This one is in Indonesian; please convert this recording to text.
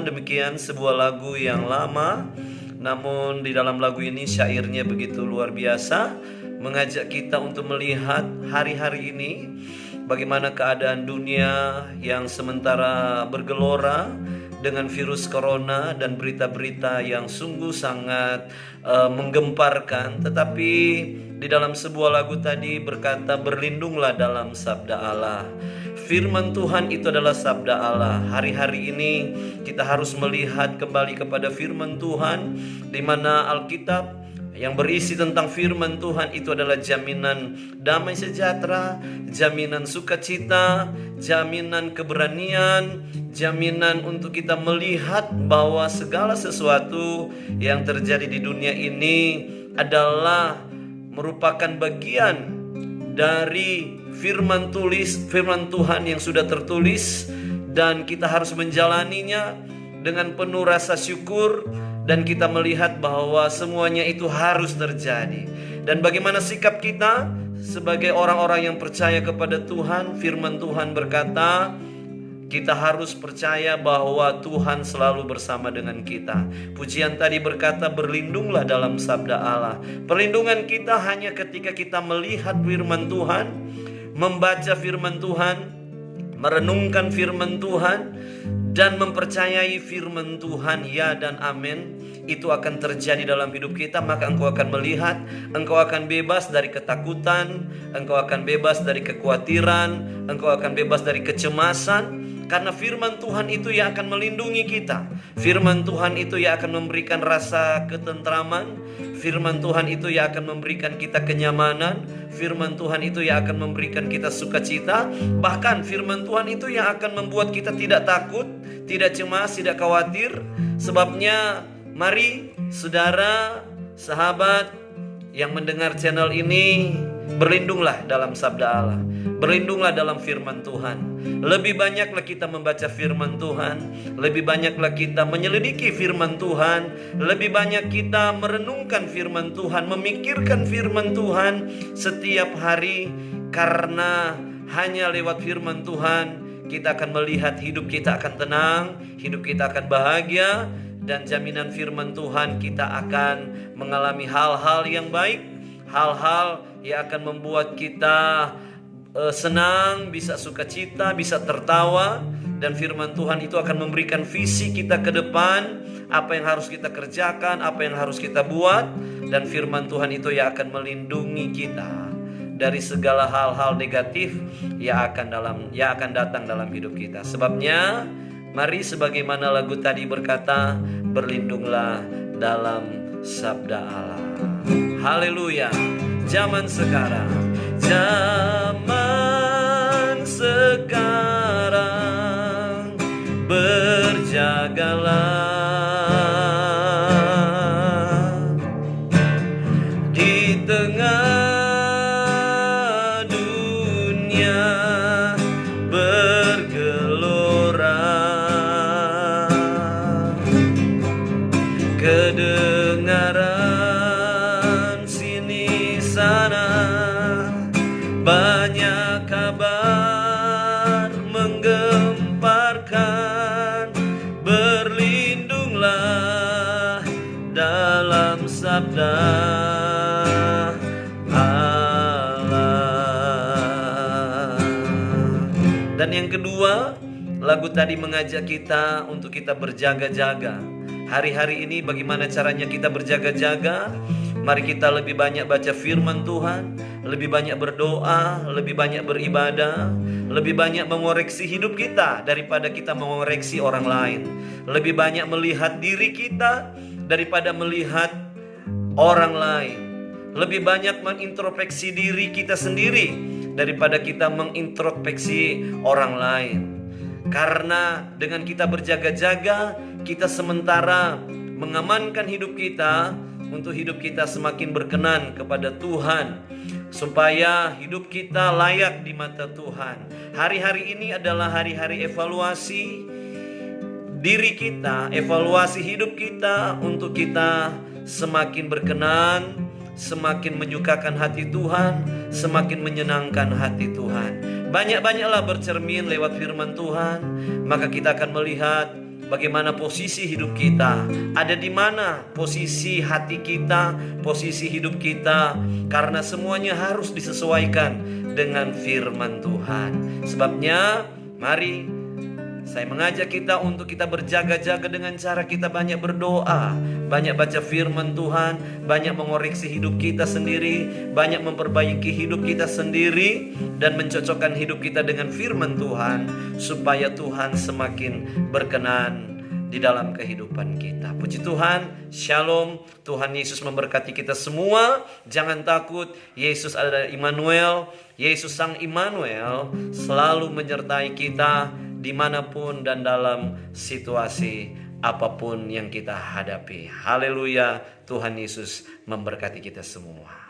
demikian sebuah lagu yang lama, namun di dalam lagu ini syairnya begitu luar biasa, mengajak kita untuk melihat hari-hari ini bagaimana keadaan dunia yang sementara bergelora dengan virus corona dan berita-berita yang sungguh sangat menggemparkan. Tetapi di dalam sebuah lagu tadi berkata, berlindunglah dalam sabda Allah. Firman Tuhan itu adalah sabda Allah. Hari-hari ini kita harus melihat kembali kepada firman Tuhan, di mana Alkitab yang berisi tentang firman Tuhan itu adalah jaminan damai sejahtera, jaminan sukacita, jaminan keberanian, jaminan untuk kita melihat bahwa segala sesuatu yang terjadi di dunia ini adalah merupakan bagian dari firman Tuhan yang sudah tertulis, dan kita harus menjalaninya dengan penuh rasa syukur. Dan kita melihat bahwa semuanya itu harus terjadi. Dan bagaimana sikap kita sebagai orang-orang yang percaya kepada Tuhan? Firman Tuhan berkata, kita harus percaya bahwa Tuhan selalu bersama dengan kita. Pujian tadi berkata, berlindunglah dalam sabda Allah. Perlindungan kita hanya ketika kita melihat firman Tuhan, membaca firman Tuhan, merenungkan firman Tuhan, dan mempercayai firman Tuhan, ya dan amin. Itu akan terjadi dalam hidup kita. Maka engkau akan melihat, engkau akan bebas dari ketakutan, engkau akan bebas dari kekhawatiran, engkau akan bebas dari kecemasan. Karena firman Tuhan itu yang akan melindungi kita. Firman Tuhan itu yang akan memberikan rasa ketentraman. Firman Tuhan itu yang akan memberikan kita kenyamanan. Firman Tuhan itu yang akan memberikan kita sukacita. Bahkan firman Tuhan itu yang akan membuat kita tidak takut, tidak cemas, tidak khawatir. Sebabnya mari saudara, sahabat yang mendengar channel ini, berlindunglah dalam sabda Allah. Berlindunglah dalam firman Tuhan. Lebih banyaklah kita membaca firman Tuhan, lebih banyaklah kita menyelidiki firman Tuhan, lebih banyak kita merenungkan firman Tuhan, memikirkan firman Tuhan setiap hari. Karena hanya lewat firman Tuhan kita akan melihat hidup kita akan tenang, hidup kita akan bahagia, dan jaminan firman Tuhan kita akan mengalami hal-hal yang baik, hal-hal yang akan membuat kita senang, bisa sukacita, bisa tertawa. Dan firman Tuhan itu akan memberikan visi kita ke depan, apa yang harus kita kerjakan, apa yang harus kita buat. Dan firman Tuhan itu yang akan melindungi kita dari segala hal-hal negatif yang akan datang dalam hidup kita. Sebabnya mari sebagaimana lagu tadi berkata, berlindunglah dalam sabda Allah. Haleluya. Zaman sekarang berjagalah di tengah dunia bergelora, kedengaran sini sana banyak kabar menggemparkan. Berlindunglah dalam sabda Allah. Dan yang kedua, lagu tadi mengajak kita untuk kita berjaga-jaga. Hari-hari ini bagaimana caranya kita berjaga-jaga? Mari kita lebih banyak baca firman Tuhan, lebih banyak berdoa, lebih banyak beribadah, lebih banyak mengoreksi hidup kita daripada kita mengoreksi orang lain. Lebih banyak melihat diri kita daripada melihat orang lain. Lebih banyak mengintrospeksi diri kita sendiri daripada kita mengintrospeksi orang lain. Karena dengan kita berjaga-jaga, kita sementara mengamankan hidup kita untuk hidup kita semakin berkenan kepada Tuhan, supaya hidup kita layak di mata Tuhan. Hari-hari ini adalah hari-hari evaluasi diri kita, evaluasi hidup kita, untuk kita semakin berkenan, semakin menyukakan hati Tuhan, semakin menyenangkan hati Tuhan. Banyak-banyaklah bercermin lewat firman Tuhan, maka kita akan melihat bagaimana posisi hidup kita, ada di mana posisi hati kita, posisi hidup kita, karena semuanya harus disesuaikan dengan firman Tuhan. Sebabnya, mari saya mengajak kita untuk kita berjaga-jaga dengan cara kita banyak berdoa, banyak baca firman Tuhan, banyak mengoreksi hidup kita sendiri, banyak memperbaiki hidup kita sendiri, dan mencocokkan hidup kita dengan firman Tuhan, supaya Tuhan semakin berkenan di dalam kehidupan kita. Puji Tuhan, shalom. Tuhan Yesus memberkati kita semua. Jangan takut, Yesus adalah Immanuel. Yesus Sang Immanuel selalu menyertai kita dimanapun dan dalam situasi apapun yang kita hadapi. Haleluya, Tuhan Yesus memberkati kita semua.